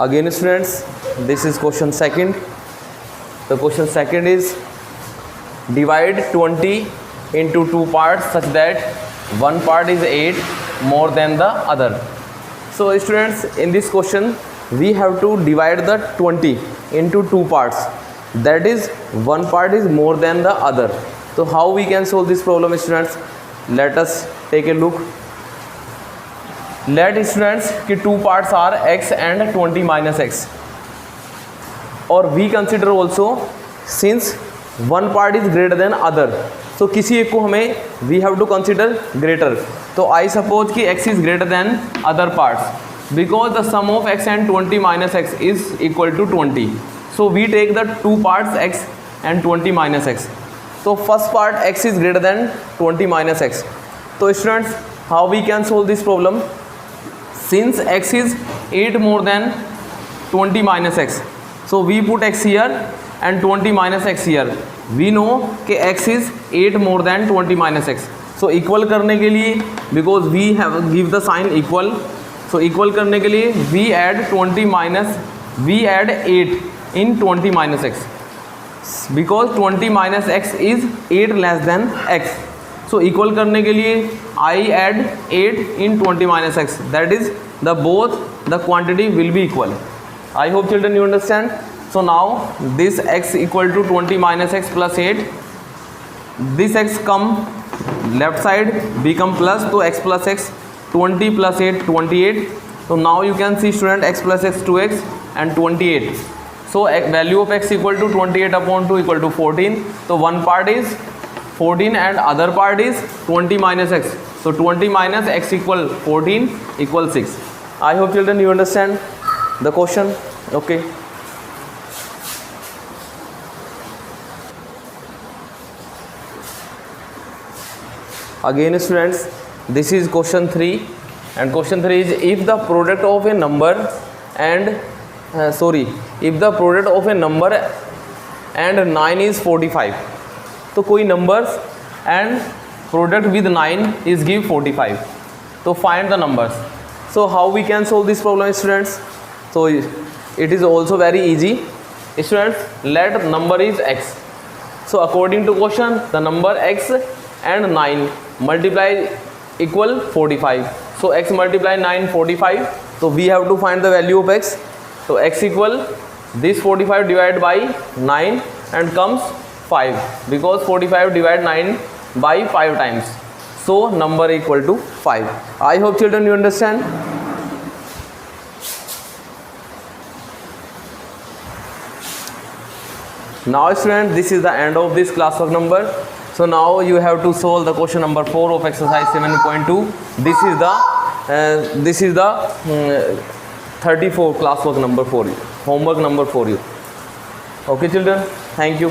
Again students, this is question second. The question second is divide 20 into two parts such that one part is 8 more than the other. So students, in this question we have to divide the 20 into two parts, that is one part is more than the other. So how we can solve this problem students? Let us take a look. Let students कि two parts are x and 20 minus x, और we consider also since one part is greater than other, so किसी एक को हमें we have to consider greater. तो I suppose कि x is greater than other parts because the sum of x and 20 minus x is equal to 20. So we take the two parts x and 20 minus x. So first part x is greater than 20 minus x. So students, how we can solve this problem? Since x is 8 more than 20 minus x, so we put x here and 20 minus x here. We know कि x is 8 more than 20 minus x. So equal करने के लिए, because we have give the sign equal, so equal करने के लिए we add 8 in 20 minus x, because 20 minus x is 8 less than x. So equal करने के लिए I add 8 in 20 minus x, that is the both the quantity will be equal. I hope children you understand. So now this x equal to 20 minus x plus 8, this x come left side become plus, तो x plus x 20 plus 8 28. So now you can see student x plus x 2x and 28. So value of x equal to 28 upon 2 equal to 14. So one part is 14 and other part is 20 minus x. So 20 minus x equal 14 equal 6. I hope children you understand the question. Okay. Again students, this is question 3, and question 3 is if the product of a number and if the product of a number and 9 is 45. तो कोई numbers and product with 9 is give 45. So find the numbers. So how we can solve this problem students? So it is also very easy. Students, let number is x. So according to question, the number x and 9 multiply equal 45. So x multiply 9 45. So we have to find the value of x. So x equal this 45 divided by 9 and comes 5, because 45 divide 9 by 5 times. So number equal to 5. I hope children you understand. Now students, this is the end of this classwork number. So now you have to solve the question number 4 of exercise 7.2. This is the 34 classwork number for you, homework number for you. Okay children, thank you.